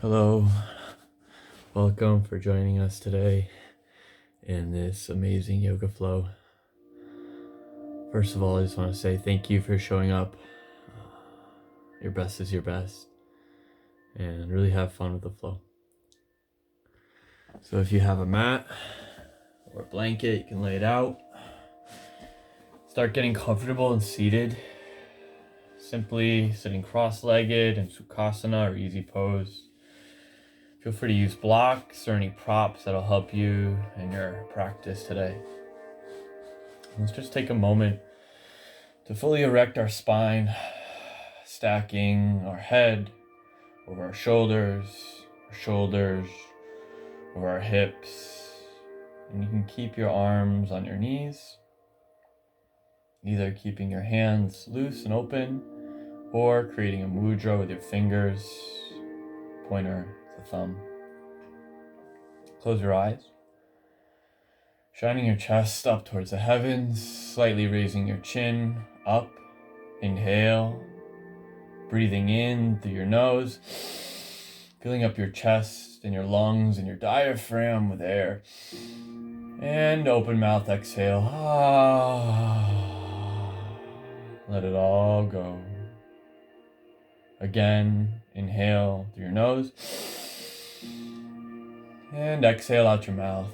Hello, welcome for joining us today in this amazing yoga flow. First of all, I just want to say thank you for showing up. Your best is your best, and really have fun with the flow. So if you have a mat or a blanket, you can lay it out. Start getting comfortable and seated. Simply sitting cross-legged in Sukhasana or easy pose. Feel free to use blocks or any props that'll help you in your practice today. Let's just take a moment to fully erect our spine, stacking our head over our shoulders over our hips. And you can keep your arms on your knees, either keeping your hands loose and open or creating a mudra with your fingers, pointer to thumb. Close your eyes, shining your chest up towards the heavens, slightly raising your chin up. Inhale, breathing in through your nose, filling up your chest and your lungs and your diaphragm with air. And open mouth, exhale. Let it all go. Again, inhale through your nose. And exhale out your mouth.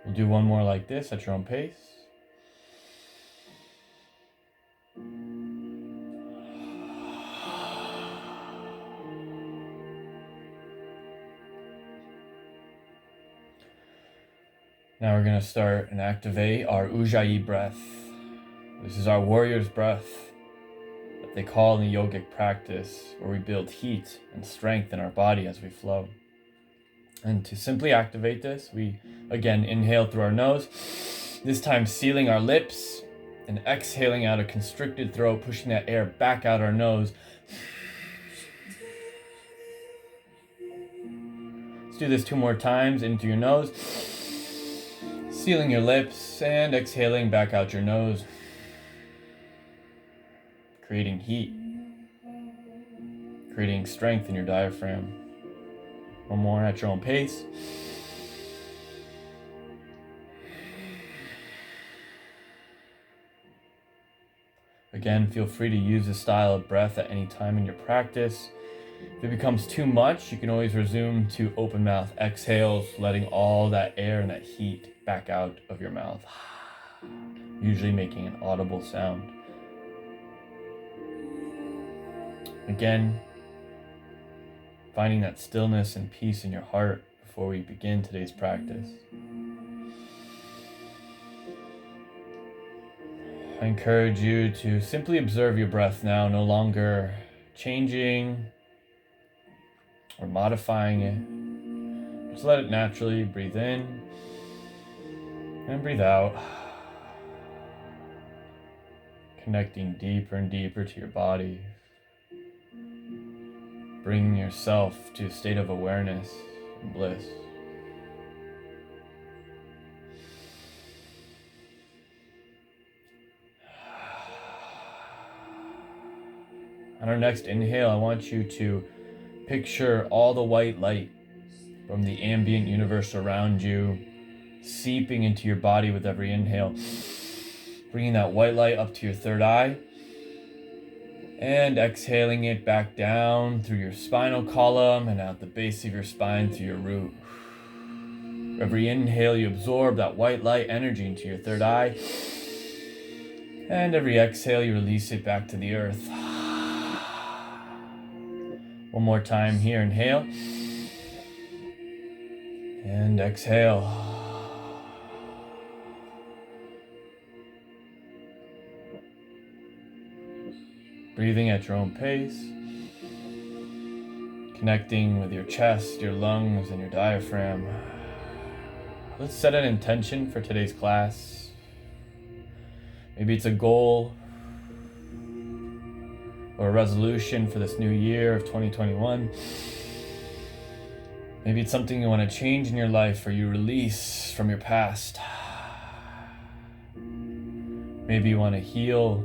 We'll do one more like this at your own pace. Now we're going to start and activate our Ujjayi breath. This is our warrior's breath that they call in the yogic practice, where we build heat and strength in our body as we flow. And to simply activate this, we again inhale through our nose, this time sealing our lips and exhaling out a constricted throat, pushing that air back out our nose. Let's do this 2 more times, in through your nose, sealing your lips and exhaling back out your nose, creating heat, creating strength in your diaphragm. One more at your own pace. Again, feel free to use this style of breath at any time in your practice. If it becomes too much, you can always resume to open mouth exhales, letting all that air and that heat back out of your mouth, usually making an audible sound. Again, finding that stillness and peace in your heart before we begin today's practice. I encourage you to simply observe your breath now, no longer changing or modifying it. Just let it naturally breathe in and breathe out, connecting deeper and deeper to your body, bringing yourself to a state of awareness and bliss. On our next inhale, I want you to picture all the white light from the ambient universe around you seeping into your body with every inhale, bringing that white light up to your third eye and exhaling it back down through your spinal column and out the base of your spine through your root. Every inhale, you absorb that white light energy into your third eye, and every exhale, you release it back to the earth. One more time here, inhale and exhale. Breathing at your own pace, connecting with your chest, your lungs, and your diaphragm. Let's set an intention for today's class. Maybe it's a goal or a resolution for this new year of 2021. Maybe it's something you want to change in your life or you release from your past. Maybe you want to heal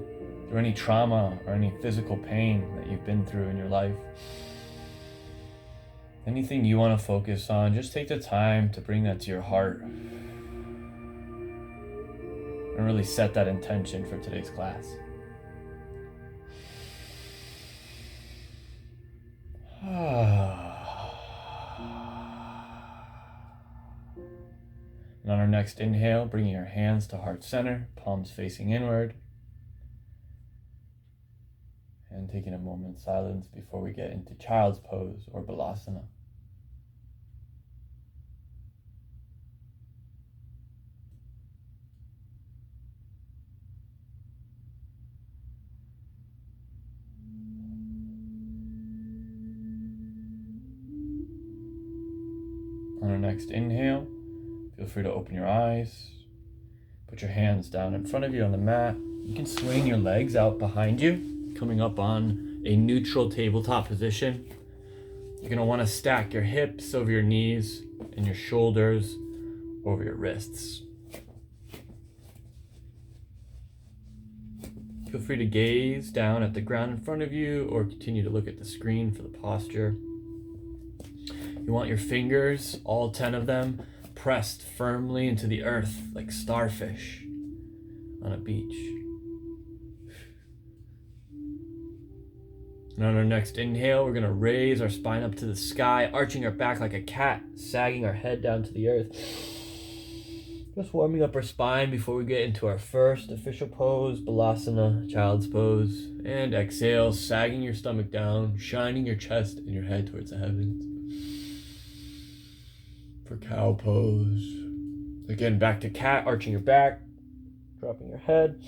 through any trauma or any physical pain that you've been through in your life. Anything you want to focus on, just take the time to bring that to your heart and really set that intention for today's class. And on our next inhale, bringing our hands to heart center, palms facing inward. And taking a moment's silence before we get into child's pose or balasana. On our next inhale, feel free to open your eyes. Put your hands down in front of you on the mat. You can swing your legs out behind you, coming up on a neutral tabletop position. You're going to want to stack your hips over your knees and your shoulders over your wrists. Feel free to gaze down at the ground in front of you or continue to look at the screen for the posture. You want your fingers, all 10 of them, pressed firmly into the earth like starfish on a beach. And on our next inhale, we're going to raise our spine up to the sky, arching our back like a cat, sagging our head down to the earth. Just warming up our spine before we get into our first official pose, balasana, child's pose. And exhale, sagging your stomach down, shining your chest and your head towards the heavens. For cow pose. Again, back to cat, arching your back, dropping your head.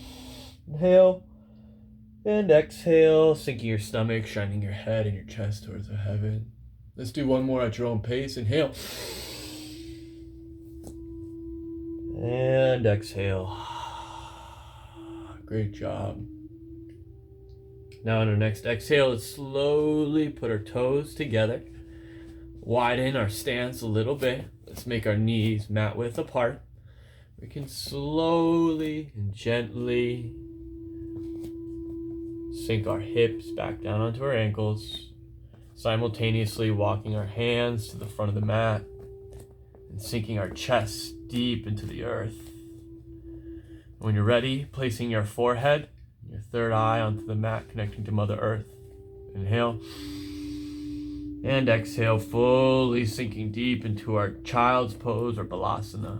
Inhale. And exhale, sinking your stomach, shining your head and your chest towards the heaven. Let's do one more at your own pace. Inhale. And exhale. Great job. Now on our next exhale, let's slowly put our toes together. Widen our stance a little bit. Let's make our knees mat width apart. We can slowly and gently sink our hips back down onto our ankles, simultaneously walking our hands to the front of the mat and sinking our chest deep into the earth. When you're ready, placing your forehead, your third eye onto the mat, connecting to Mother Earth. Inhale. And exhale, fully sinking deep into our child's pose or balasana.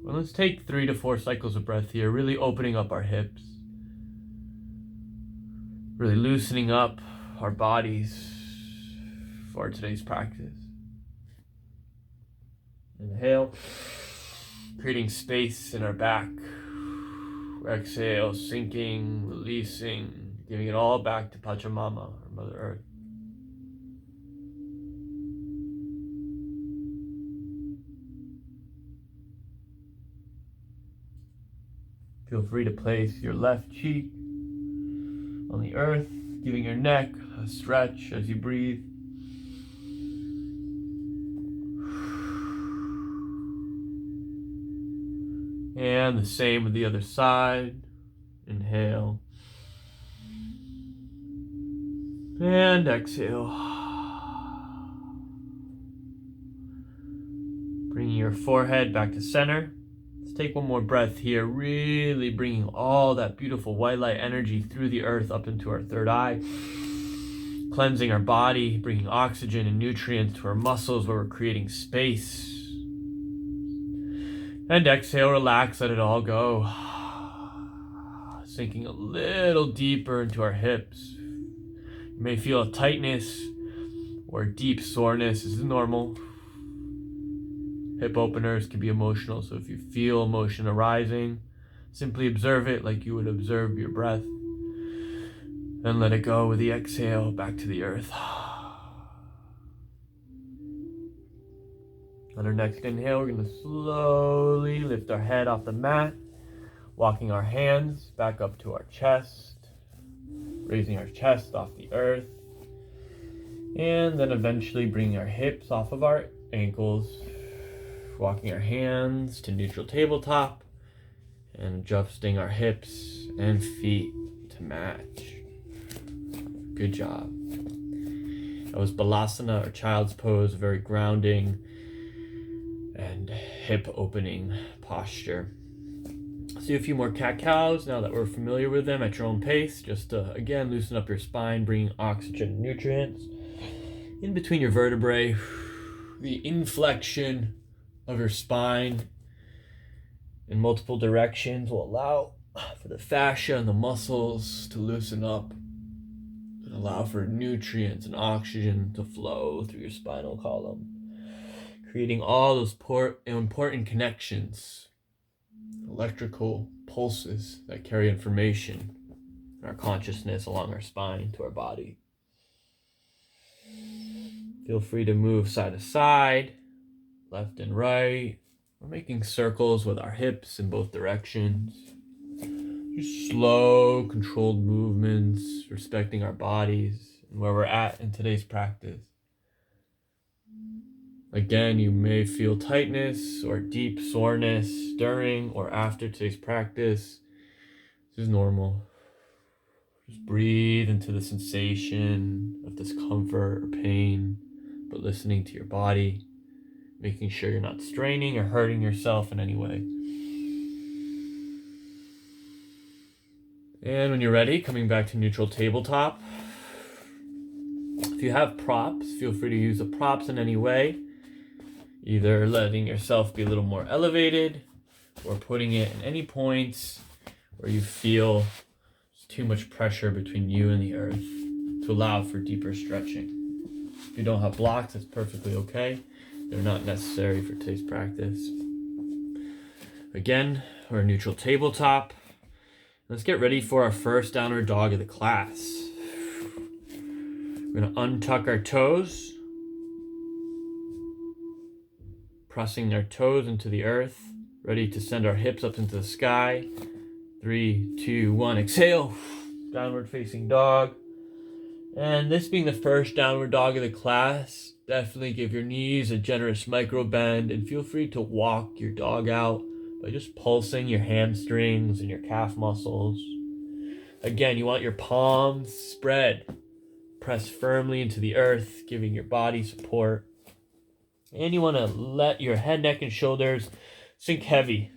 Well, let's take 3 to 4 cycles of breath here, really opening up our hips. Really loosening up our bodies for today's practice. Inhale, creating space in our back. Exhale, sinking, releasing, giving it all back to Pachamama, or Mother Earth. Feel free to place your left cheek on the earth, giving your neck a stretch as you breathe. And the same with the other side. Inhale. And exhale. Bringing your forehead back to center. Let's take one more breath here, really bringing all that beautiful white light energy through the earth up into our third eye. Cleansing our body, bringing oxygen and nutrients to our muscles where we're creating space. And exhale, relax, let it all go. Sinking a little deeper into our hips. You may feel a tightness or deep soreness. This is normal. Hip openers can be emotional, so if you feel emotion arising, simply observe it like you would observe your breath. And let it go with the exhale back to the earth. On our next inhale, we're going to slowly lift our head off the mat, walking our hands back up to our chest, raising our chest off the earth, and then eventually bringing our hips off of our ankles, walking our hands to neutral tabletop, and adjusting our hips and feet to match. Good job. That was Balasana, or child's pose, a very grounding and hip opening posture. Let's do a few more cat-cows now that we're familiar with them at your own pace. Just to, again, loosen up your spine, bringing oxygen and nutrients in between your vertebrae. The inflection of your spine in multiple directions will allow for the fascia and the muscles to loosen up and allow for nutrients and oxygen to flow through your spinal column, creating all those important connections, electrical pulses that carry information in our consciousness along our spine to our body. Feel free to move side to side, left and right. We're making circles with our hips in both directions. Just slow, controlled movements, respecting our bodies and where we're at in today's practice. Again, you may feel tightness or deep soreness during or after today's practice. This is normal. Just breathe into the sensation of discomfort or pain, but listening to your body, making sure you're not straining or hurting yourself in any way. And when you're ready, coming back to neutral tabletop. If you have props, feel free to use the props in any way, either letting yourself be a little more elevated or putting it in any points where you feel too much pressure between you and the earth to allow for deeper stretching. If you don't have blocks, that's perfectly okay. They're not necessary for today's practice. Again, we're a neutral tabletop. Let's get ready for our first downward dog of the class. We're going to untuck our toes, pressing our toes into the earth, ready to send our hips up into the sky. 3, 2, 1, exhale. Downward facing dog. And this being the first downward dog of the class, definitely give your knees a generous micro bend and feel free to walk your dog out by just pulsing your hamstrings and your calf muscles. Again, you want your palms spread. Press firmly into the earth, giving your body support. And you want to let your head, neck, and shoulders sink heavy.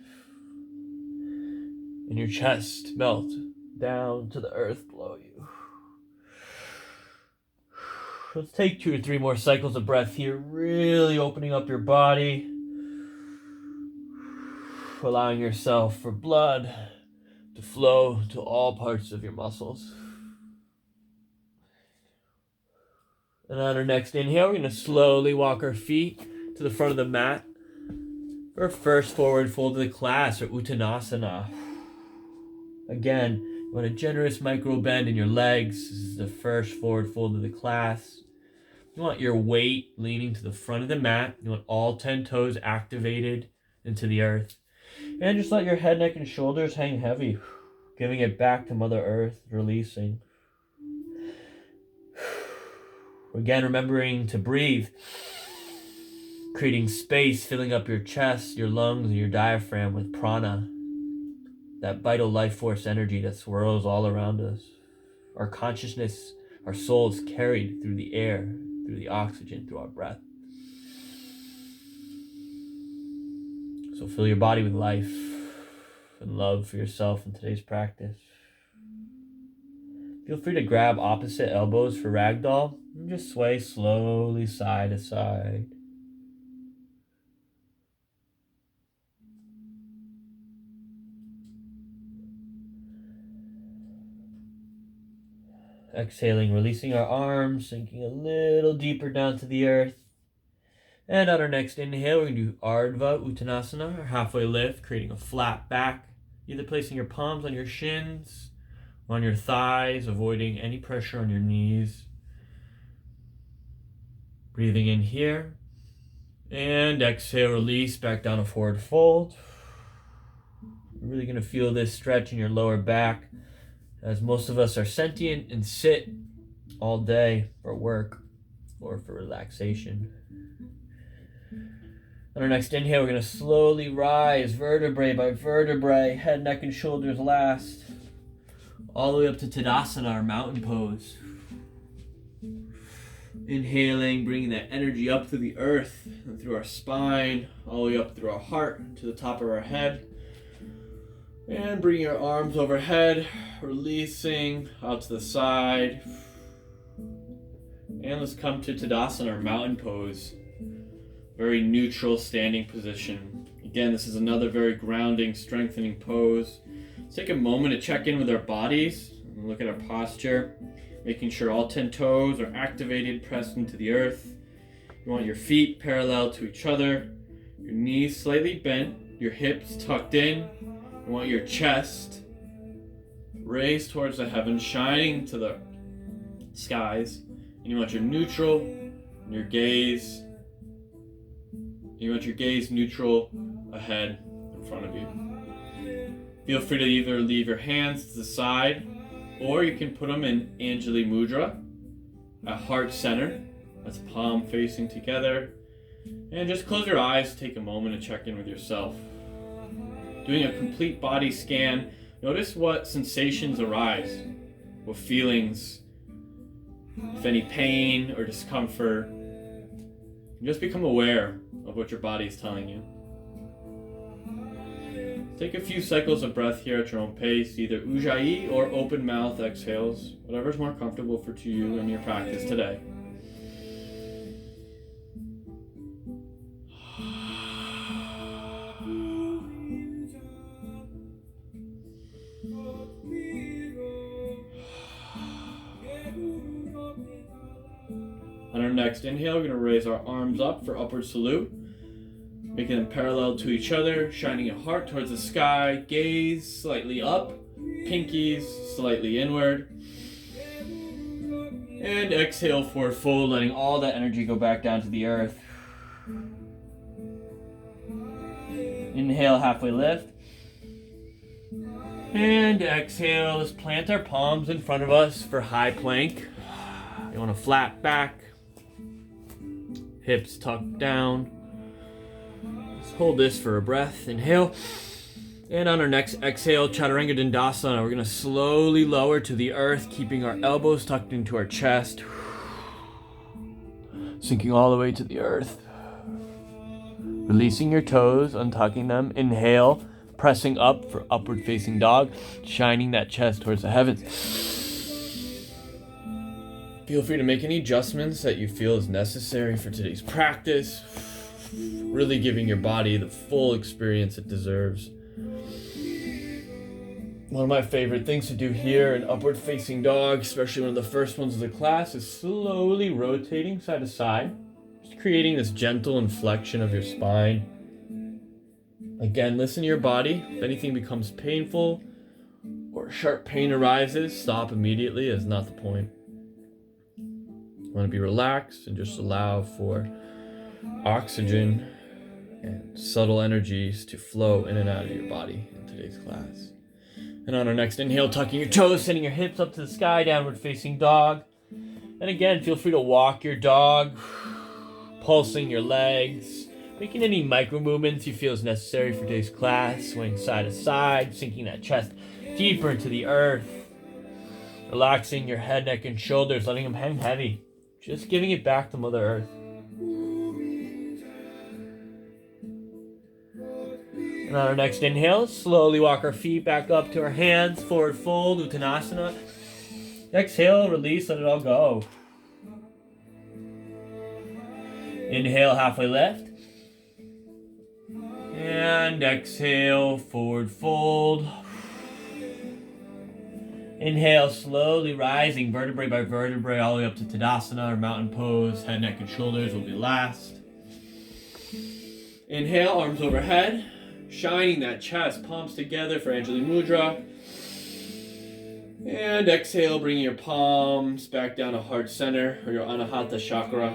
And your chest melt down to the earth below you. Let's take 2 or 3 more cycles of breath here, really opening up your body. Allowing yourself for blood to flow to all parts of your muscles. And on our next inhale, we're going to slowly walk our feet to the front of the mat for our first forward fold of the class, or Uttanasana. Again, you want a generous micro bend in your legs. This is the first forward fold of the class. You want your weight leaning to the front of the mat. You want all 10 toes activated into the earth. And just let your head, neck, and shoulders hang heavy, giving it back to Mother Earth, releasing. Again, remembering to breathe, creating space, filling up your chest, your lungs, and your diaphragm with prana, that vital life force energy that swirls all around us. Our consciousness, our soul is carried through the air, through the oxygen, through our breath. So fill your body with life and love for yourself in today's practice. Feel free to grab opposite elbows for ragdoll and just sway slowly side to side. Exhaling, releasing our arms, sinking a little deeper down to the earth. And on our next inhale, we're going to do Ardha Uttanasana, or halfway lift, creating a flat back, either placing your palms on your shins or on your thighs, avoiding any pressure on your knees. Breathing in here, and exhale, release, back down to forward fold. You're really going to feel this stretch in your lower back, as most of us are sentient and sit all day for work or for relaxation. On our next inhale, we're going to slowly rise vertebrae by vertebrae, head, neck, and shoulders last. all the way up to Tadasana, our mountain pose. Inhaling, bringing that energy up through the earth and through our spine, all the way up through our heart to the top of our head. And bringing our arms overhead, releasing out to the side. And let's come to Tadasana, our mountain pose. Very neutral standing position. Again, this is another very grounding, strengthening pose. Let's take a moment to check in with our bodies and look at our posture, making sure all 10 toes are activated, pressed into the earth. You want your feet parallel to each other, your knees slightly bent, your hips tucked in. You want your chest raised towards the heavens, shining to the skies. And you want your neutral and your gaze. You want your gaze neutral ahead in front of you. Feel free to either leave your hands to the side, or you can put them in Anjali Mudra at heart center. That's palm facing together. And just close your eyes, take a moment to check in with yourself. Doing a complete body scan, notice what sensations arise, what feelings, if any pain or discomfort. And just become aware of what your body is telling you. Take a few cycles of breath here at your own pace, either ujjayi or open mouth exhales, whatever's more comfortable for you in your practice today. On our next inhale, we're going to raise our arms up for upward salute, making them parallel to each other, shining your heart towards the sky, gaze slightly up, pinkies slightly inward. And exhale, forward fold, letting all that energy go back down to the earth. Inhale, halfway lift. And exhale, let's plant our palms in front of us for high plank. You want a flat back, hips tucked down. Let's hold this for a breath. Inhale. And on our next exhale, Chaturanga Dandasana, we're going to slowly lower to the earth, keeping our elbows tucked into our chest. Sinking all the way to the earth. Releasing your toes, untucking them. Inhale, pressing up for upward facing dog, shining that chest towards the heavens. Feel free to make any adjustments that you feel is necessary for today's practice. Really giving your body the full experience it deserves. One of my favorite things to do here in upward facing dog, especially one of the first ones of the class, is slowly rotating side to side. Just creating this gentle inflection of your spine. Again, listen to your body. If anything becomes painful or sharp pain arises, stop immediately. That's not the point. You want to be relaxed and just allow for oxygen and subtle energies to flow in and out of your body in today's class. And on our next inhale, tucking your toes, sending your hips up to the sky, downward facing dog. And again, feel free to walk your dog, pulsing your legs, making any micro movements you feel is necessary for today's class, swaying side to side, sinking that chest deeper into the earth, relaxing your head, neck, and shoulders, letting them hang heavy, just giving it back to Mother Earth. And on our next inhale, slowly walk our feet back up to our hands, forward fold, Uttanasana. Exhale, release, let it all go. Inhale, halfway lift. And exhale, forward fold. Inhale, slowly rising, vertebrae by vertebrae, all the way up to Tadasana, or mountain pose. Head, neck, and shoulders will be last. Inhale, arms overhead. Shining that chest, palms together for Anjali Mudra. And exhale, bringing your palms back down to heart center or your Anahata chakra.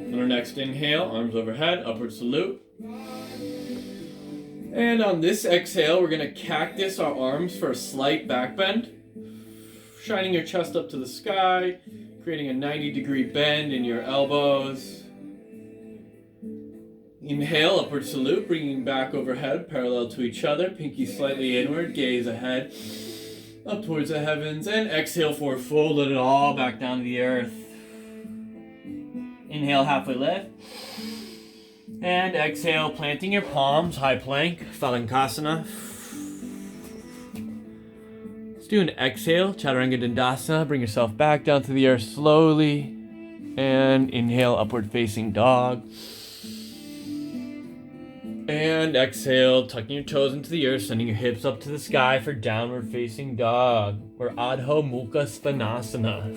On our next inhale, arms overhead, upward salute. And on this exhale, we're going to cactus our arms for a slight back bend. shining your chest up to the sky, creating a 90-degree bend in your elbows. Inhale, upward salute, bringing back overhead, parallel to each other, pinky slightly inward, gaze ahead, up towards the heavens, and exhale, forward fold, let it all back down to the earth. Inhale, halfway lift, and exhale, planting your palms, high plank, Phalangkasana. Let's do an exhale, Chaturanga Dandasana, bring yourself back down to the earth slowly, and inhale, upward facing dog. And exhale, tucking your toes into the earth, sending your hips up to the sky for downward facing dog, or Adho Mukha Svanasana.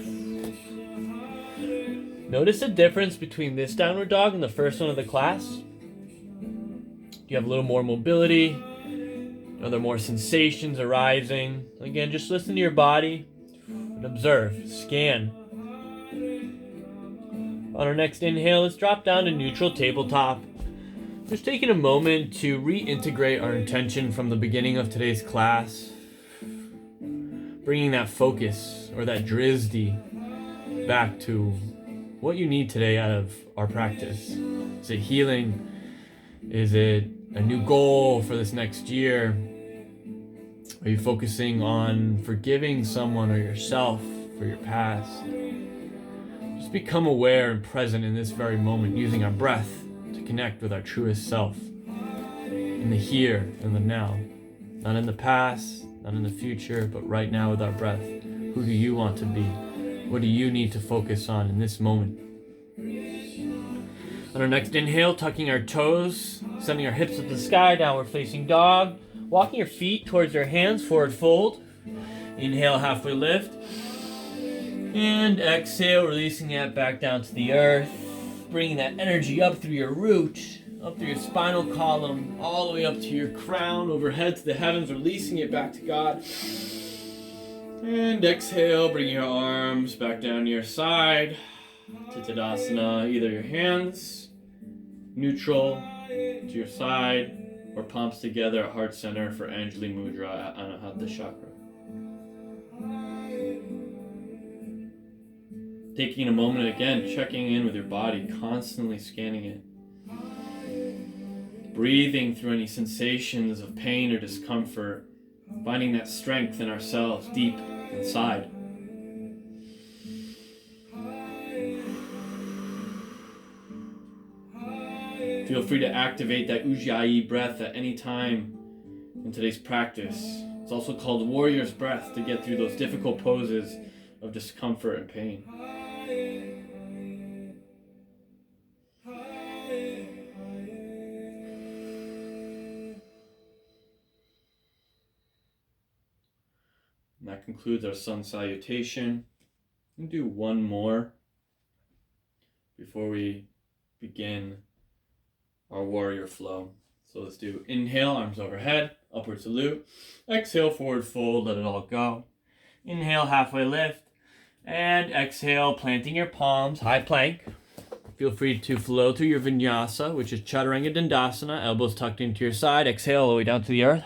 Notice the difference between this downward dog and the first one of the class. You have a little more mobility. Are there more sensations arising? Again, just listen to your body and observe, scan. On our next inhale, let's drop down to neutral tabletop. Just taking a moment to reintegrate our intention from the beginning of today's class, bringing that focus or that drizdi back to what you need today out of our practice. Is it healing? Is it a new goal for this next year? Are you focusing on forgiving someone or yourself for your past? Just become aware and present in this very moment, using our breath to connect with our truest self, in the here and the now, not in the past, not in the future, but right now with our breath. Who do you want to be? What do you need to focus on in this moment? On our next inhale, tucking our toes, sending our hips up to the sky, downward facing dog, walking your feet towards your hands, forward fold. Inhale, halfway lift, and exhale, releasing that back down to the earth. Bringing that energy up through your root, up through your spinal column, all the way up to your crown, overhead to the heavens, releasing it back to God. And exhale, bring your arms back down to your side, to Tadasana, either your hands, neutral, to your side, or palms together at heart center for Anjali Mudra at Anahata Chakra. Taking a moment again, checking in with your body, constantly scanning it. Breathing through any sensations of pain or discomfort, finding that strength in ourselves deep inside. Feel free to activate that Ujjayi breath at any time in today's practice. It's also called warrior's breath to get through those difficult poses of discomfort and pain. And that concludes our sun salutation. We'll do one more before we begin our warrior flow. So let's do inhale, arms overhead, upward salute. Exhale, forward fold, let it all go. Inhale, halfway lift. And exhale, planting your palms, high plank. Feel free to flow through your vinyasa, which is Chaturanga Dandasana, elbows tucked into your side. Exhale all the way down to the earth.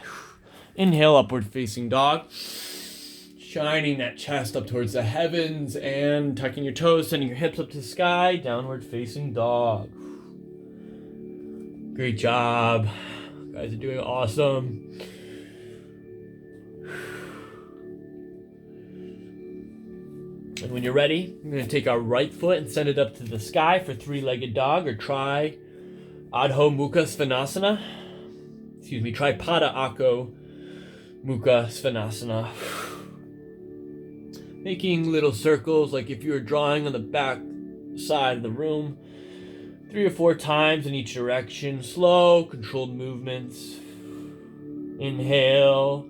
Inhale, upward facing dog. Shining that chest up towards the heavens and tucking your toes, sending your hips up to the sky, downward facing dog. Great job. You guys are doing awesome. And when you're ready, I'm going to take our right foot and send it up to the sky for three-legged dog, or try Adho Mukha Svanasana. Tripada Akho Mukha Svanasana. Making little circles like if you were drawing on the back side of the room, 3 or 4 times in each direction. Slow, controlled movements. Inhale.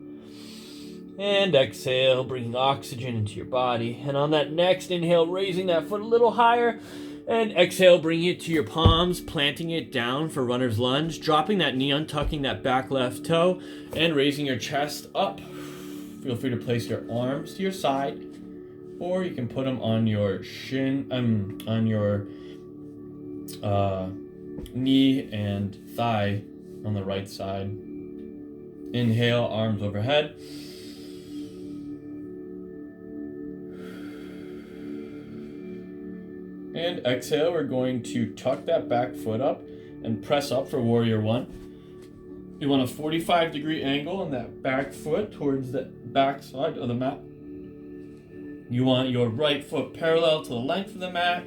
And exhale, bringing oxygen into your body. And on that next inhale, raising that foot a little higher. And exhale, bringing it to your palms, planting it down for runner's lunge. Dropping that knee, untucking that back left toe, and raising your chest up. Feel free to place your arms to your side, or you can put them on your on your knee and thigh on the right side. Inhale, arms overhead. And exhale, we're going to tuck that back foot up and press up for warrior one. You want a 45-degree angle on that back foot towards the back side of the mat. You want your right foot parallel to the length of the mat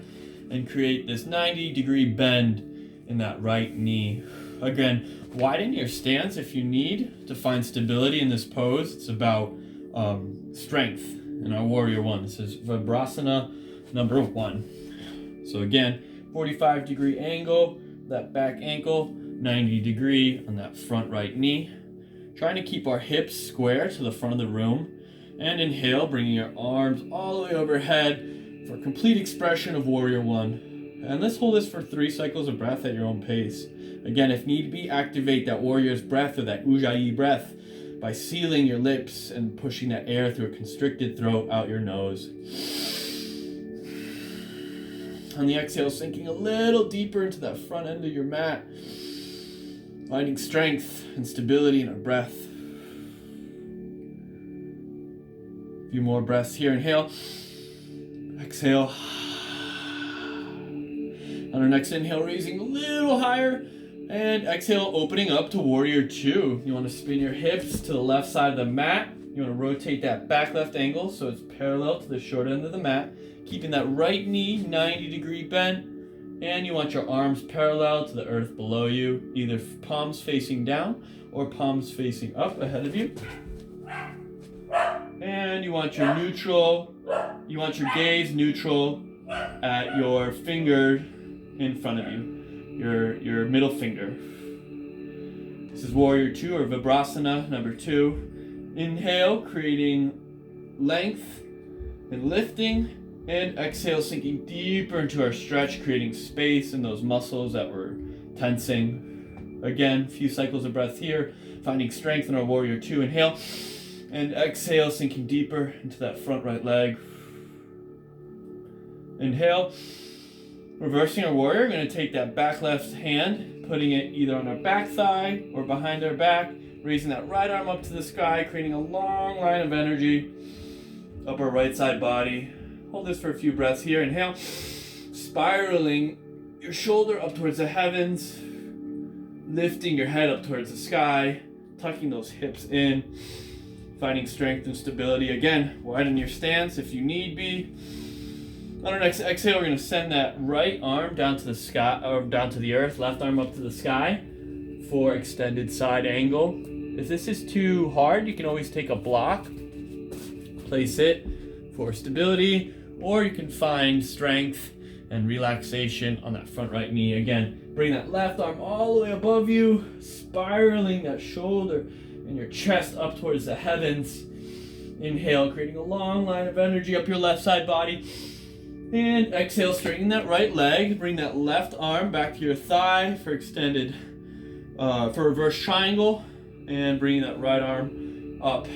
and create this 90-degree bend in that right knee. Again, widen your stance if you need to find stability in this pose. It's about strength in our warrior one. This is Vibrasana number 1. So again, 45-degree angle, that back ankle, 90-degree on that front right knee. Trying to keep our hips square to the front of the room. And inhale, bringing your arms all the way overhead for complete expression of warrior one. And let's hold this for 3 cycles of breath at your own pace. Again, if need be, activate that warrior's breath or that ujjayi breath by sealing your lips and pushing that air through a constricted throat out your nose. On the exhale, sinking a little deeper into that front end of your mat, finding strength and stability in our breath. A few more breaths here. Inhale. Exhale. On our next inhale, raising a little higher. And exhale, opening up to warrior two. You want to spin your hips to the left side of the mat. You want to rotate that back left angle so it's parallel to the short end of the mat. Keeping that right knee 90-degree bent. And you want your arms parallel to the earth below you. Either palms facing down or palms facing up ahead of you. And you want your gaze neutral at your finger in front of you, your middle finger. This is warrior two or Vibrasana number 2. Inhale, creating length and lifting, and exhale, sinking deeper into our stretch, creating space in those muscles that we're tensing. Again, a few cycles of breath here, finding strength in our warrior two. Inhale. And exhale, sinking deeper into that front right leg. Inhale. Reversing our warrior, we're going to take that back left hand, putting it either on our back thigh or behind our back, raising that right arm up to the sky, creating a long line of energy up our right side body. Hold this for a few breaths here. Inhale. Spiraling your shoulder up towards the heavens, lifting your head up towards the sky, tucking those hips in. Finding strength and stability. Again, widen your stance if you need be. On our next exhale, we're going to send that right arm down to the sky, or down to the earth, left arm up to the sky for extended side angle. If this is too hard, you can always take a block, place it for stability, or you can find strength and relaxation on that front right knee. Again, bring that left arm all the way above you, spiraling that shoulder and your chest up towards the heavens. Inhale, creating a long line of energy up your left side body. And exhale, straighten that right leg. Bring that left arm back to your thigh for extended, for reverse triangle. And bringing that right arm up,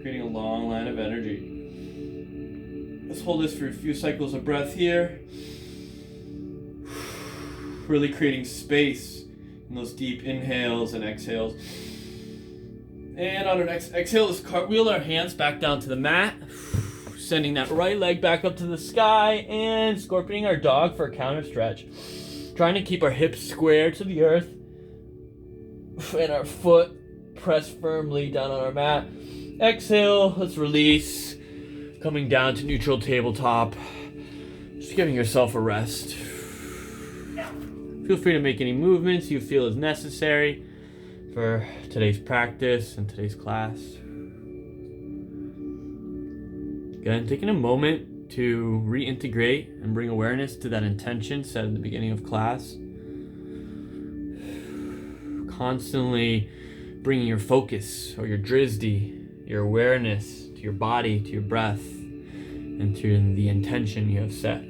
creating a long line of energy. Let's hold this for a few cycles of breath here. Really creating space in those deep inhales and exhales. And on our next exhale, let's cartwheel our hands back down to the mat. Sending that right leg back up to the sky and scorpioning our dog for a counter stretch. Trying to keep our hips square to the earth and our foot pressed firmly down on our mat. Exhale, let's release. Coming down to neutral tabletop. Just giving yourself a rest. Feel free to make any movements you feel is necessary for today's practice and today's class. Again, taking a moment to reintegrate and bring awareness to that intention set at the beginning of class. Constantly bringing your focus or your drizdi, your awareness to your body, to your breath, and to the intention you have set.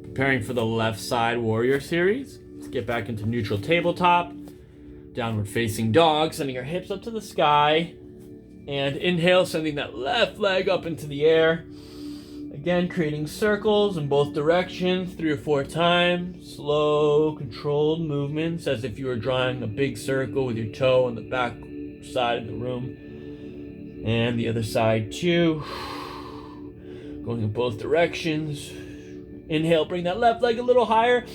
Preparing for the left side warrior series. Let's get back into neutral tabletop. Downward facing dog, sending our hips up to the sky. And inhale, sending that left leg up into the air. Again, creating circles in both directions 3 or 4 times. Slow, controlled movements as if you were drawing a big circle with your toe on the back side of the room. And the other side too. Going in both directions. Inhale, bring that left leg a little higher.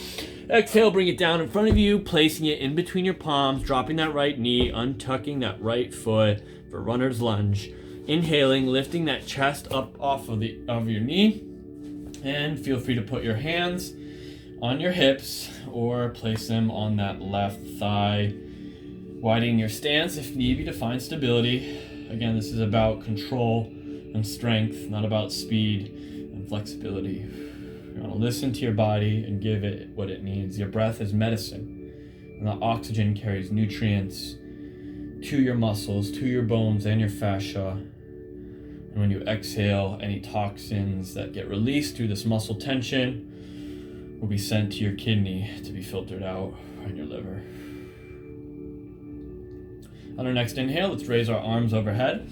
Exhale, bring it down in front of you, placing it in between your palms, dropping that right knee, untucking that right foot for runner's lunge. Inhaling, lifting that chest up off of your knee, and feel free to put your hands on your hips or place them on that left thigh, widening your stance if need be to find stability. Again, this is about control and strength, not about speed and flexibility. You want to listen to your body and give it what it needs. Your breath is medicine, and the oxygen carries nutrients to your muscles, to your bones and your fascia. And when you exhale, any toxins that get released through this muscle tension will be sent to your kidney to be filtered out in your liver. On our next inhale, let's raise our arms overhead.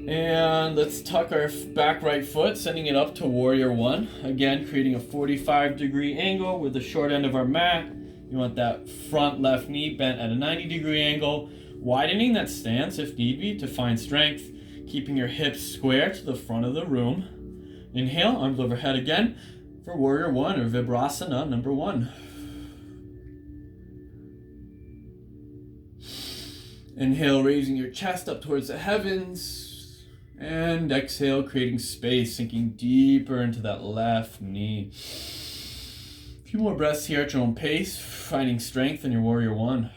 And let's tuck our back right foot, sending it up to warrior one. Again, creating a 45-degree angle with the short end of our mat. You want that front left knee bent at a 90-degree angle, widening that stance if need be to find strength, keeping your hips square to the front of the room. Inhale, arms overhead again for warrior one or Vibrasana number 1. Inhale, raising your chest up towards the heavens. And exhale, creating space, sinking deeper into that left knee. A few more breaths here at your own pace, finding strength in your warrior one.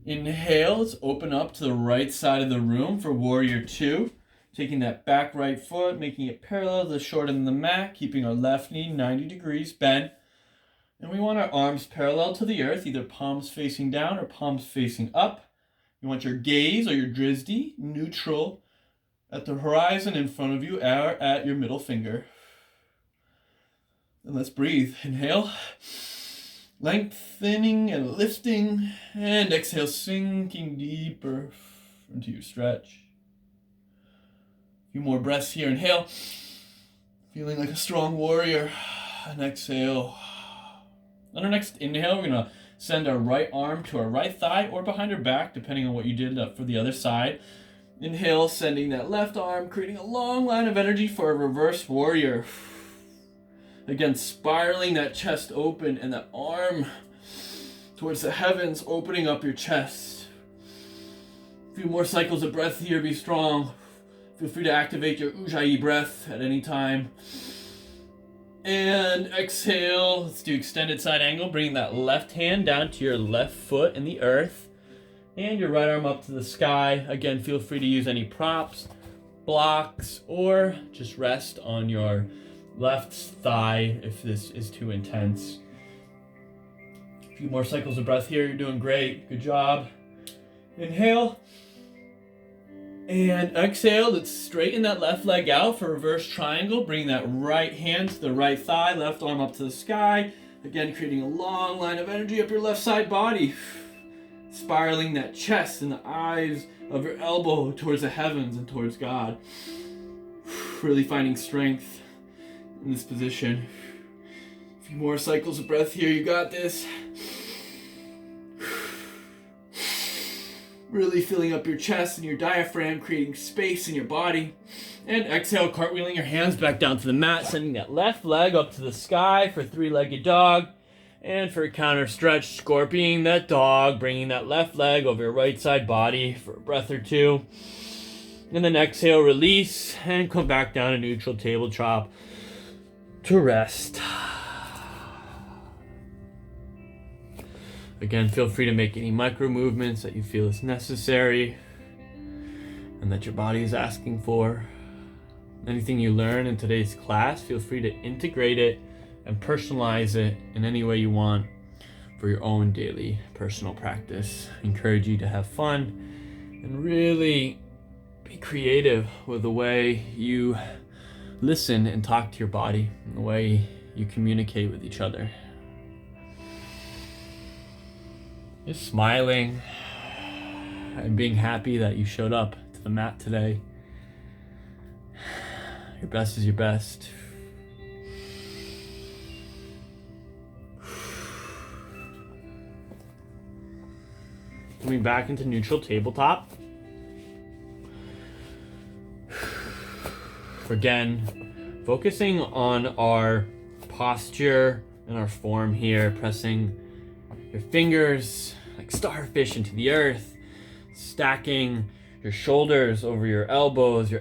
Inhale, let's open up to the right side of the room for warrior two. Taking that back right foot, making it parallel to the short end of the mat, keeping our left knee 90 degrees bent. And we want our arms parallel to the earth, either palms facing down or palms facing up. You want your gaze or your drisdi neutral at the horizon in front of you or at your middle finger. And let's breathe. Inhale, lengthening and lifting, and exhale, sinking deeper into your stretch. A few more breaths here. Inhale, feeling like a strong warrior, and exhale. On our next inhale, we're going to send our right arm to our right thigh or behind our back, depending on what you did for the other side. Inhale, sending that left arm, creating a long line of energy for a reverse warrior. Again, spiraling that chest open and that arm towards the heavens, opening up your chest. A few more cycles of breath here, be strong. Feel free to activate your Ujjayi breath at any time. And exhale, let's do extended side angle, bringing that left hand down to your left foot in the earth and your right arm up to the sky. Again, feel free to use any props, blocks, or just rest on your left thigh if this is too intense. A few more cycles of breath here, you're doing great, good job. Inhale. And exhale, let's straighten that left leg out for reverse triangle. Bring that right hand to the right thigh, left arm up to the sky. Again, creating a long line of energy up your left side body. Spiraling that chest and the eyes of your elbow towards the heavens and towards God. Really finding strength in this position. A few more cycles of breath here, you got this. Really filling up your chest and your diaphragm, creating space in your body. And exhale, cartwheeling your hands back down to the mat, sending that left leg up to the sky for three-legged dog. And for a counter stretch, scorpioning that dog, bringing that left leg over your right side body for a breath or two. And then exhale, release, and come back down to neutral table chop to rest. Again, feel free to make any micro movements that you feel is necessary and that your body is asking for. Anything you learn in today's class, feel free to integrate it and personalize it in any way you want for your own daily personal practice. I encourage you to have fun and really be creative with the way you listen and talk to your body and the way you communicate with each other. Just smiling and being happy that you showed up to the mat today. Your best is your best. Coming back into neutral tabletop. Again, focusing on our posture and our form here, pressing your fingers like starfish into the earth, stacking your shoulders over your elbows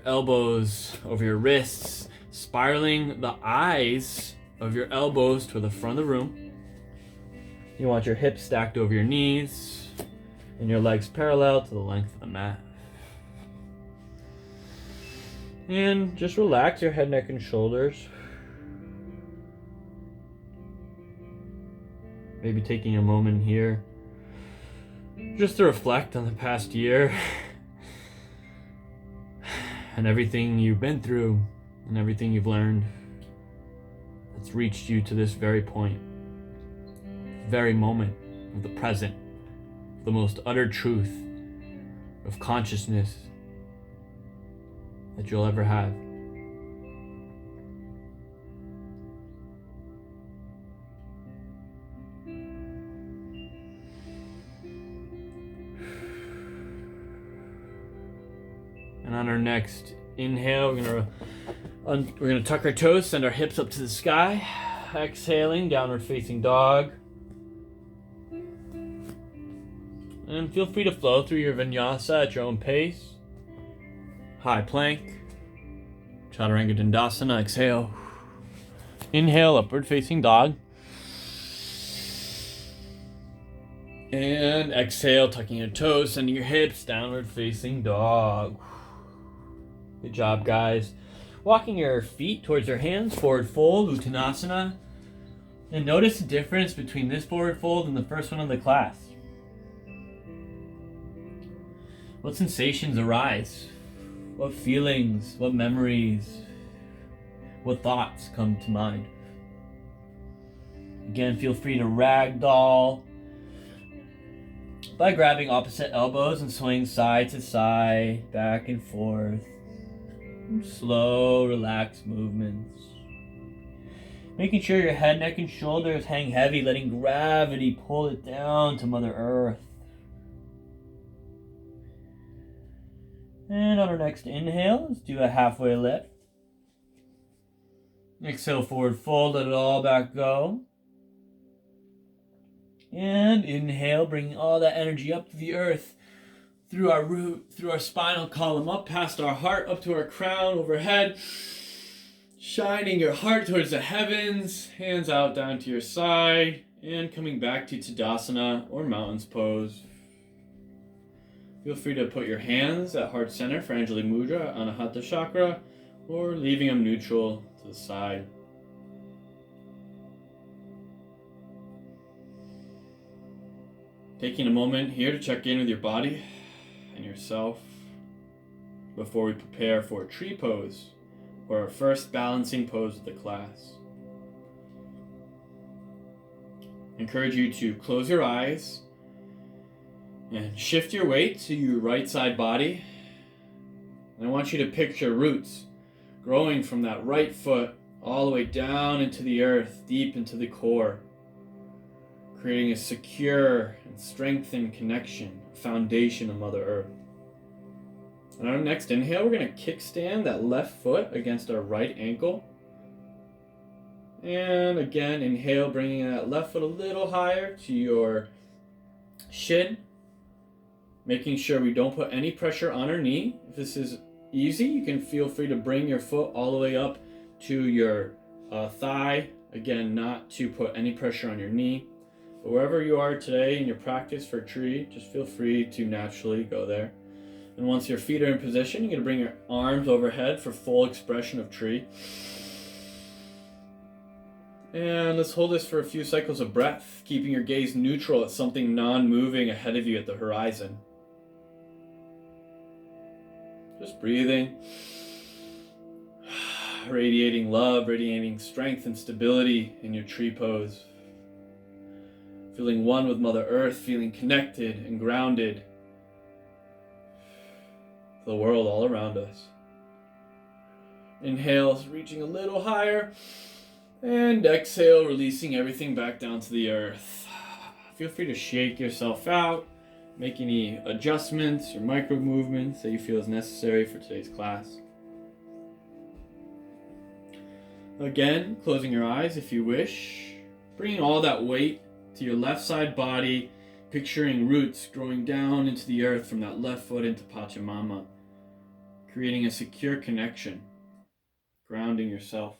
over your wrists, spiraling the eyes of your elbows to the front of the room. You want your hips stacked over your knees and your legs parallel to the length of the mat. And just relax your head, neck, and shoulders. Maybe taking a moment here just to reflect on the past year and everything you've been through and everything you've learned that's reached you to this very point, very moment of the present, the most utter truth of consciousness that you'll ever have. And on our next inhale, we're gonna tuck our toes, send our hips up to the sky. Exhaling, downward facing dog. And feel free to flow through your vinyasa at your own pace. High plank, Chaturanga Dandasana. Exhale. Inhale, upward facing dog. And exhale, tucking your toes, sending your hips, downward facing dog. Good job, guys. Walking your feet towards your hands, forward fold, Uttanasana. And notice the difference between this forward fold and the first one of the class. What sensations arise? What feelings, what memories, what thoughts come to mind? Again, feel free to ragdoll by grabbing opposite elbows and swaying side to side, back and forth. Slow, relaxed movements. Making sure your head, neck, and shoulders hang heavy, letting gravity pull it down to Mother Earth. And on our next inhale, let's do a halfway lift. Exhale, forward fold, let it all back go. And inhale, bringing all that energy up to the earth, through our root, through our spinal column, up past our heart, up to our crown, overhead. Shining your heart towards the heavens, hands out down to your side, and coming back to Tadasana or Mountain's Pose. Feel free to put your hands at heart center for Anjali Mudra, Anahata Chakra, or leaving them neutral to the side. Taking a moment here to check in with your body and yourself before we prepare for a tree pose, or our first balancing pose of the class. I encourage you to close your eyes and shift your weight to your right side body. And I want you to picture roots growing from that right foot all the way down into the earth, deep into the core, creating a secure and strengthened connection, foundation of Mother Earth. On our next inhale, we're going to kickstand that left foot against our right ankle. And again, inhale, bringing that left foot a little higher to your shin. Making sure we don't put any pressure on our knee. If this is easy, you can feel free to bring your foot all the way up to your thigh. Again, not to put any pressure on your knee. But wherever you are today in your practice for tree, just feel free to naturally go there. And once your feet are in position, you're going to bring your arms overhead for full expression of tree. And let's hold this for a few cycles of breath, keeping your gaze neutral at something non-moving ahead of you at the horizon. Just breathing, radiating love, radiating strength and stability in your tree pose. Feeling one with Mother Earth, feeling connected and grounded to the world all around us. Inhale, reaching a little higher. And exhale, releasing everything back down to the earth. Feel free to shake yourself out. Make any adjustments or micro movements that you feel is necessary for today's class. Again, closing your eyes if you wish. Bringing all that weight to your left side body. Picturing roots growing down into the earth from that left foot into Pachamama. Creating a secure connection. Grounding yourself.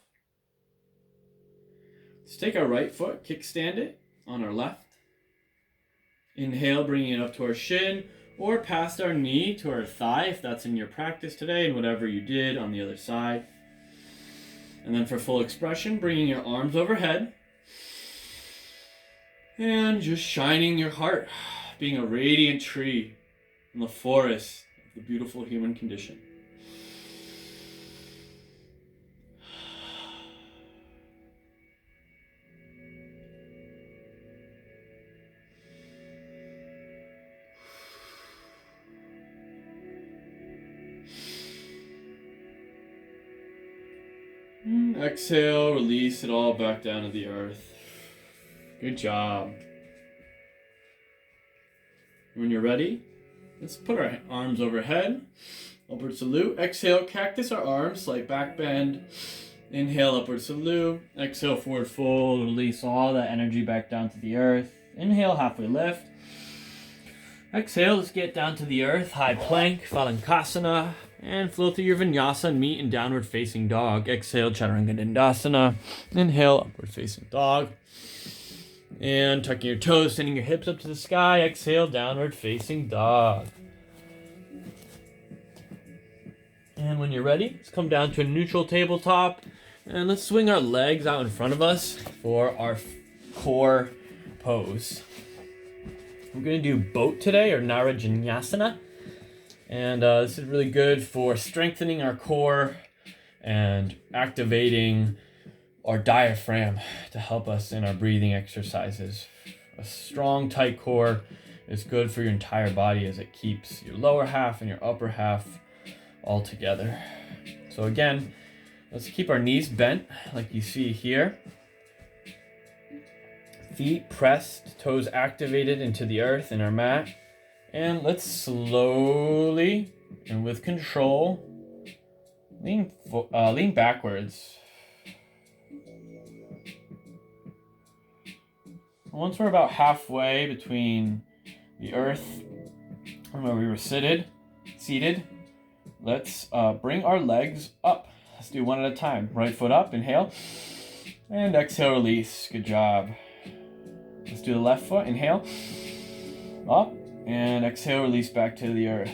Let's take our right foot, kickstand it on our left. Inhale, bringing it up to our shin or past our knee to our thigh if that's in your practice today and whatever you did on the other side. And then for full expression, bringing your arms overhead and just shining your heart, being a radiant tree in the forest of the beautiful human condition. Exhale, release it all back down to the earth. Good job. When you're ready, let's put our arms overhead. Upward salute. Exhale, cactus our arms, slight back bend. Inhale, upward salute. Exhale, forward fold. Release all that energy back down to the earth. Inhale, halfway lift. Exhale, let's get down to the earth. High plank, Phalangasana. And flow through your vinyasa and meet in downward facing dog. Exhale, Chaturanga Dandasana. Inhale, upward facing dog. And tucking your toes, sending your hips up to the sky. Exhale, downward facing dog. And when you're ready, let's come down to a neutral tabletop. And let's swing our legs out in front of us for our core pose. We're going to do boat today, or Narayana. And this is really good for strengthening our core and activating our diaphragm to help us in our breathing exercises. A strong, tight core is good for your entire body as it keeps your lower half and your upper half all together. So again, let's keep our knees bent like you see here. Feet pressed, toes activated into the earth in our mat. And let's slowly and with control lean backwards. Once we're about halfway between the earth and where we were seated, let's bring our legs up. Let's do one at a time. Right foot up, inhale, and exhale, release. Good job. Let's do the left foot, inhale, up, and exhale, release back to the earth.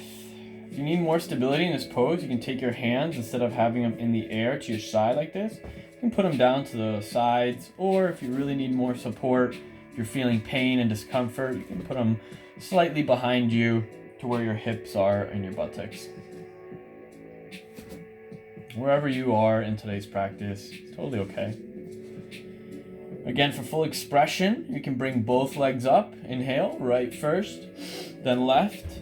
If you need more stability in this pose, you can take your hands, instead of having them in the air to your side like this, you can put them down to the sides, or if you really need more support, if you're feeling pain and discomfort, you can put them slightly behind you to where your hips are and your buttocks. Wherever you are in today's practice, it's totally okay. Again, for full expression, you can bring both legs up. Inhale, right first, then left.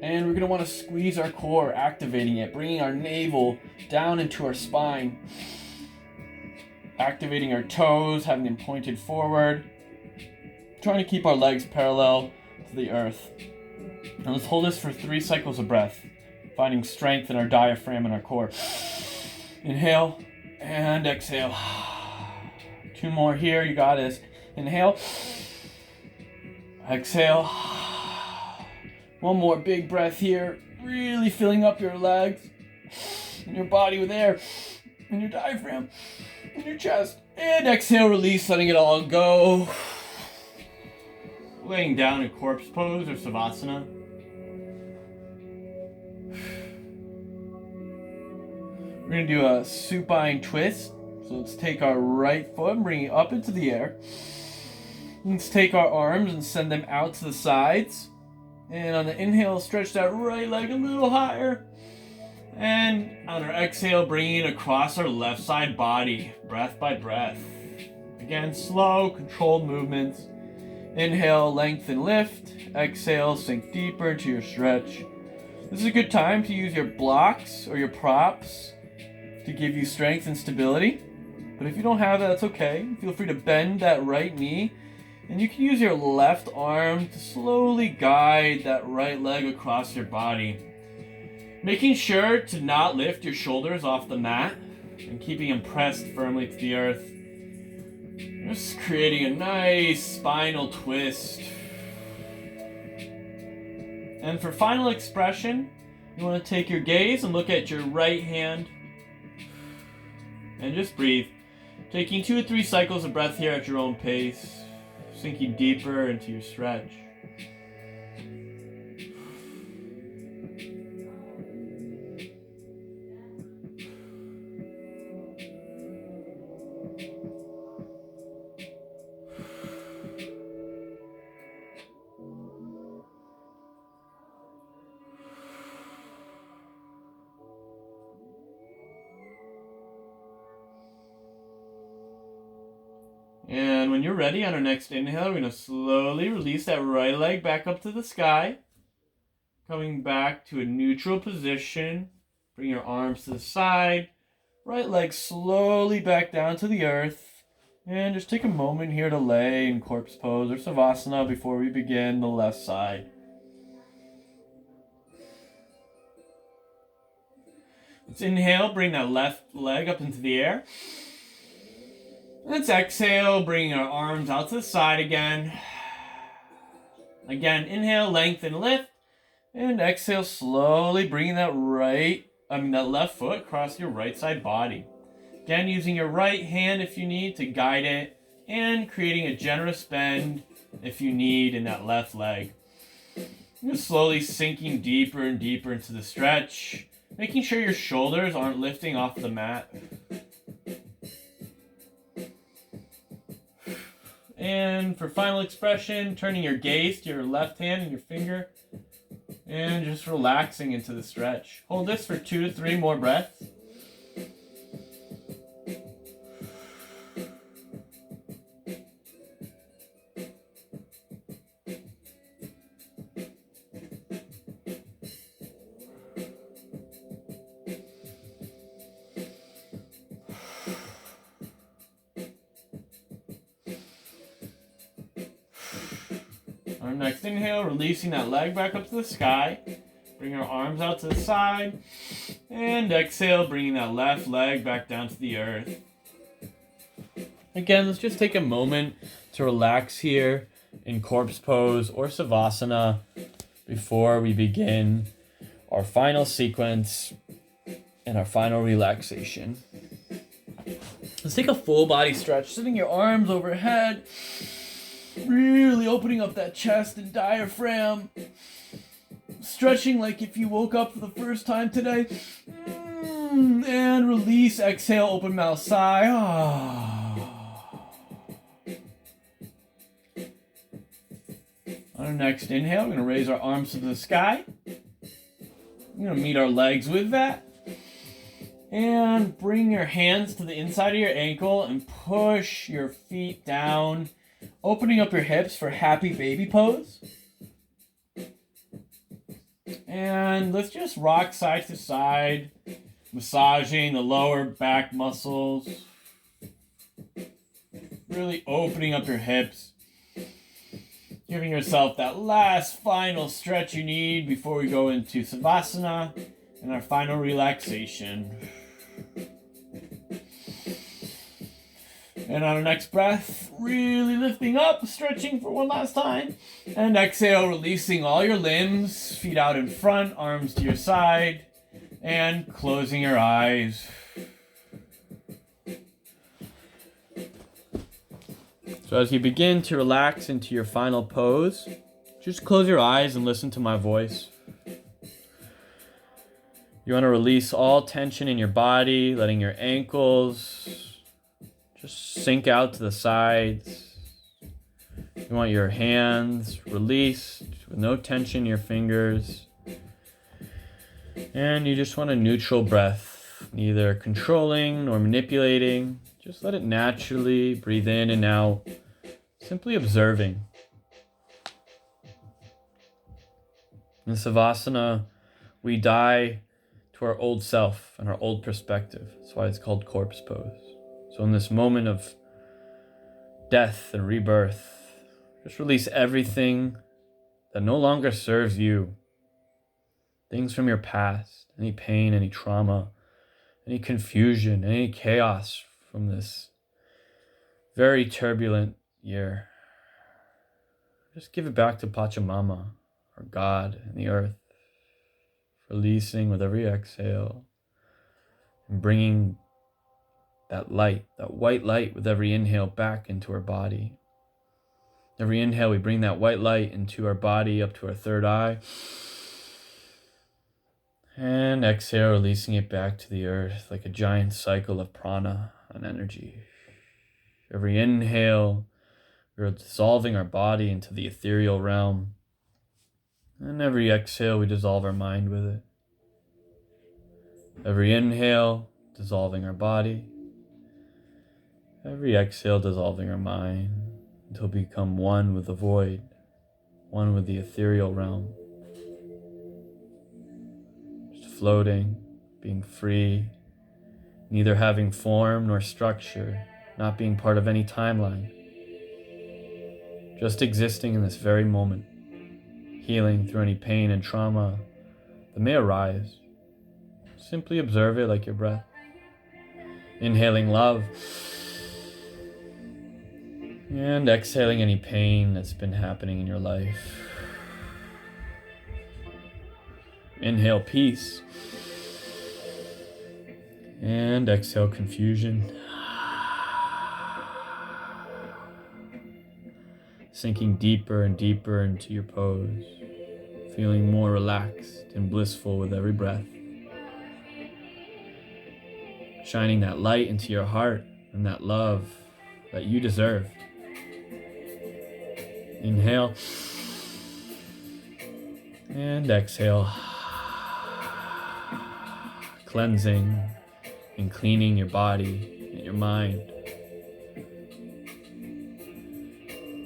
And we're going to want to squeeze our core, activating it, bringing our navel down into our spine. Activating our toes, having them pointed forward. Trying to keep our legs parallel to the earth. And let's hold this for 3 cycles of breath, finding strength in our diaphragm and our core. Inhale and exhale. 2 more here, you got this. Inhale. Exhale. 1 more big breath here. Really filling up your legs and your body with air and your diaphragm and your chest. And exhale, release, letting it all go. Laying down in corpse pose or savasana. We're going to do a supine twist. So let's take our right foot and bring it up into the air. Let's take our arms and send them out to the sides. And on the inhale, stretch that right leg a little higher. And on our exhale, bringing it across our left side body, breath by breath. Again, slow, controlled movements. Inhale, lengthen, lift. Exhale, sink deeper into your stretch. This is a good time to use your blocks or your props to give you strength and stability. But if you don't have that, that's okay. Feel free to bend that right knee. And you can use your left arm to slowly guide that right leg across your body. Making sure to not lift your shoulders off the mat and keeping them pressed firmly to the earth. Just creating a nice spinal twist. And for final expression, you want to take your gaze and look at your right hand. And just breathe. Taking 2 or 3 cycles of breath here at your own pace. Sinking deeper into your stretch. And when you're ready, on our next inhale, we're going to slowly release that right leg back up to the sky. Coming back to a neutral position. Bring your arms to the side. Right leg slowly back down to the earth. And just take a moment here to lay in corpse pose or savasana before we begin the left side. Let's inhale, bring that left leg up into the air. Let's exhale, bringing our arms out to the side again. Again, inhale, lengthen, lift. And exhale, slowly bringing that left foot across your right side body. Again, using your right hand if you need to guide it. And creating a generous bend if you need in that left leg. Just slowly sinking deeper and deeper into the stretch. Making sure your shoulders aren't lifting off the mat. And for final expression, turning your gaze to your left hand and your finger. And just relaxing into the stretch. Hold this for 2 to 3 more breaths. Our next inhale, releasing that leg back up to the sky. Bring our arms out to the side. And exhale, bringing that left leg back down to the earth. Again, let's just take a moment to relax here in corpse pose or savasana before we begin our final sequence and our final relaxation. Let's take a full body stretch, sitting your arms overhead. Really opening up that chest and diaphragm. Stretching like if you woke up for the first time today. And release, exhale, open mouth, sigh. On our next inhale, we're going to raise our arms to the sky. We're going to meet our legs with that. And bring your hands to the inside of your ankle and push your feet down. Opening up your hips for happy baby pose. And let's just rock side to side, massaging the lower back muscles. Really opening up your hips. Giving yourself that last final stretch you need before we go into savasana and our final relaxation. And on our next breath, really lifting up, stretching for one last time. And exhale, releasing all your limbs, feet out in front, arms to your side, and closing your eyes. So as you begin to relax into your final pose, just close your eyes and listen to my voice. You want to release all tension in your body, letting your ankles just sink out to the sides. You want your hands released with no tension in your fingers. And you just want a neutral breath, neither controlling nor manipulating. Just let it naturally breathe in and out, simply observing. In Savasana, we die to our old self and our old perspective. That's why it's called corpse pose. So in this moment of death and rebirth, just release everything that no longer serves you. Things from your past, any pain, any trauma, any confusion, any chaos from this very turbulent year. Just give it back to Pachamama, or God and the earth, releasing with every exhale and bringing that light, that white light with every inhale back into our body. Every inhale, we bring that white light into our body, up to our third eye. And exhale, releasing it back to the earth like a giant cycle of prana and energy. Every inhale, we're dissolving our body into the ethereal realm. And every exhale, we dissolve our mind with it. Every inhale, dissolving our body. Every exhale, dissolving our mind until we become one with the void, one with the ethereal realm. Just floating, being free, neither having form nor structure, not being part of any timeline. Just existing in this very moment, healing through any pain and trauma that may arise. Simply observe it like your breath. Inhaling love and exhaling any pain that's been happening in your life. Inhale peace and exhale confusion. Sinking deeper and deeper into your pose, feeling more relaxed and blissful with every breath. Shining that light into your heart and that love that you deserve. Inhale and exhale. Cleansing and cleaning your body and your mind.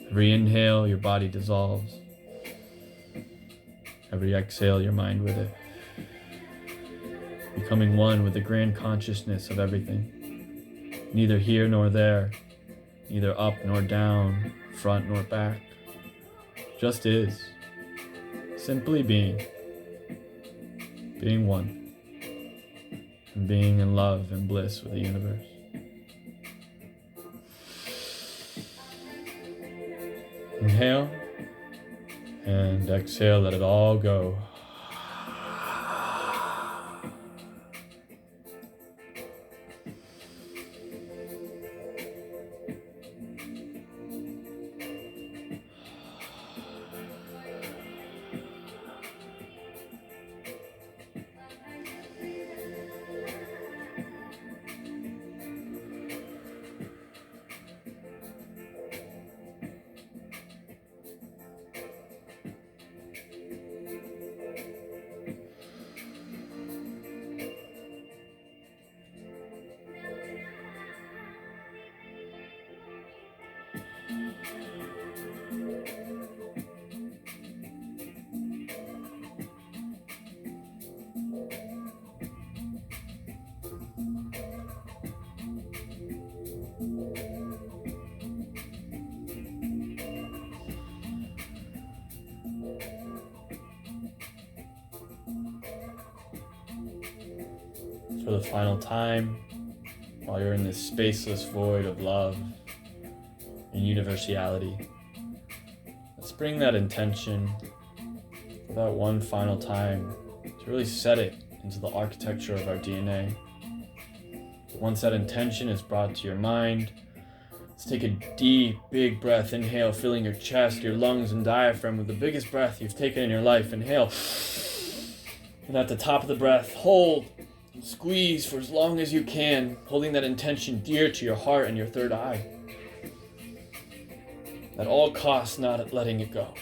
Every inhale, your body dissolves. Every exhale, your mind with it. Becoming one with the grand consciousness of everything. Neither here nor there, neither up nor down, front nor back. Just is. Simply being. Being one. And being in love and bliss with the universe. Inhale and exhale, let it all go. For the final time, while you're in this spaceless void of love and universality, let's bring that intention for that one final time to really set it into the architecture of our DNA. Once that intention is brought to your mind, let's take a deep, big breath. Inhale, filling your chest, your lungs, and diaphragm with the biggest breath you've taken in your life. Inhale. And at the top of the breath, hold. Squeeze for as long as you can, holding that intention dear to your heart and your third eye. At all costs, not letting it go.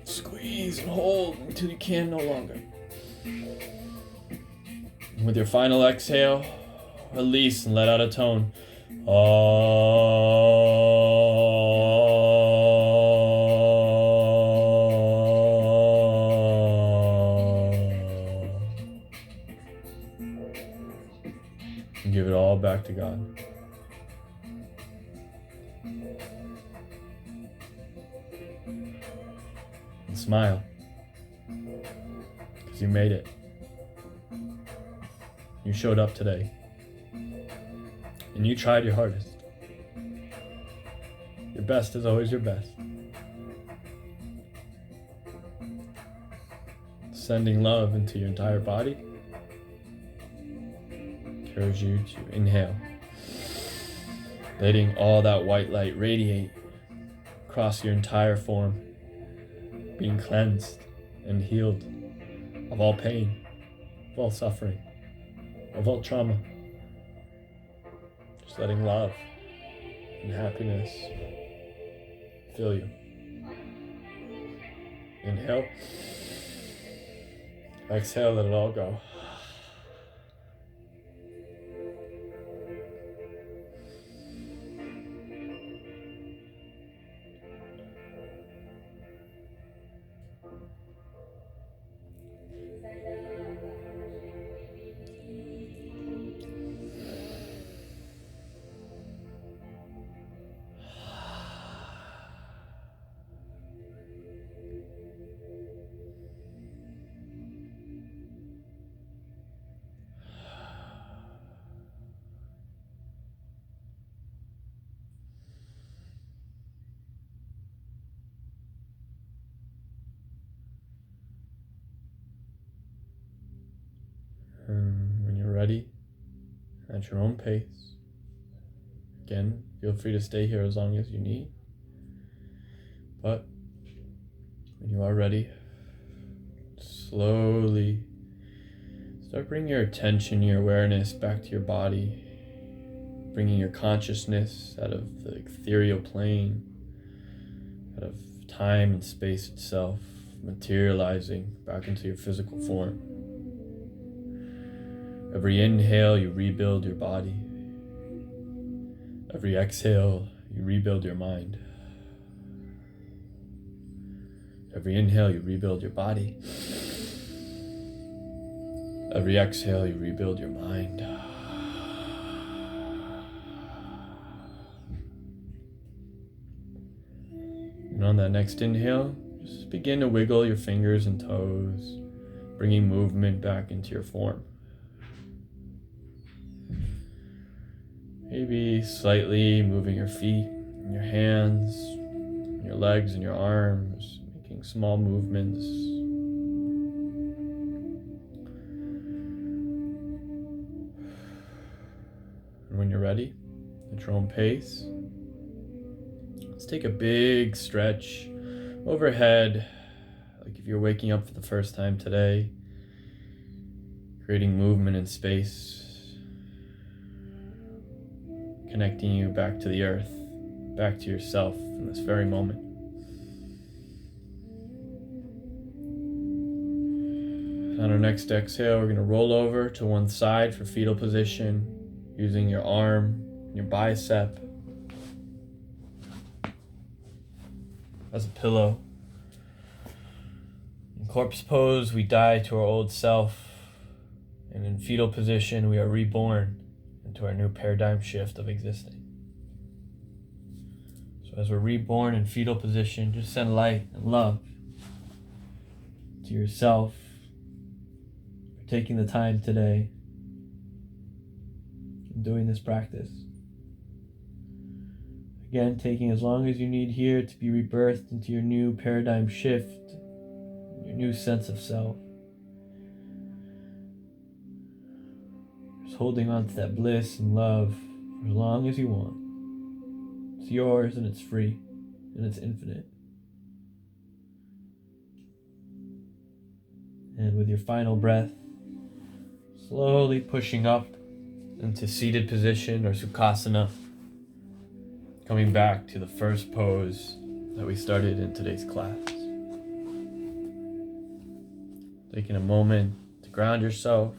Squeeze and hold until you can no longer. And with your final exhale, release and let out a tone. back to God. And smile, because you made it. You showed up today. And you tried your hardest. Your best is always your best. Sending love into your entire body. Encourage you to inhale. Letting all that white light radiate across your entire form. Being cleansed and healed of all pain, of all suffering, of all trauma. Just letting love and happiness fill you. Inhale. Exhale, let it all go. When you're ready, at your own pace, again, feel free to stay here as long as you need. But when you are ready, slowly start bringing your attention, your awareness back to your body, bringing your consciousness out of the ethereal plane, out of time and space itself, materializing back into your physical form. Every inhale, you rebuild your body. Every exhale, you rebuild your mind. Every inhale, you rebuild your body. Every exhale, you rebuild your mind. And on that next inhale, just begin to wiggle your fingers and toes, bringing movement back into your form. Maybe slightly moving your feet, and your hands, your legs and your arms, making small movements. And when you're ready, at your own pace, let's take a big stretch overhead, like if you're waking up for the first time today, creating movement in space, connecting you back to the earth, back to yourself in this very moment. On our next exhale, we're going to roll over to one side for fetal position, using your arm, your bicep as a pillow. In corpse pose, we die to our old self, and in fetal position, we are reborn into our new paradigm shift of existing. So as we're reborn in fetal position, just send light and love to yourself for taking the time today and doing this practice. Again, taking as long as you need here to be rebirthed into your new paradigm shift, your new sense of self. Just holding on to that bliss and love for as long as you want. It's yours and it's free and it's infinite. And with your final breath, slowly pushing up into seated position or Sukhasana, coming back to the first pose that we started in today's class. Taking a moment to ground yourself,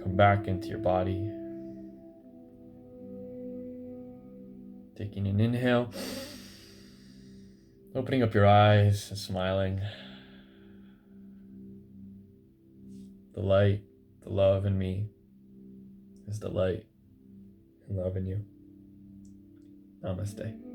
come back into your body. Taking an inhale, opening up your eyes and smiling. The light, the love in me is the light and loving you. Namaste.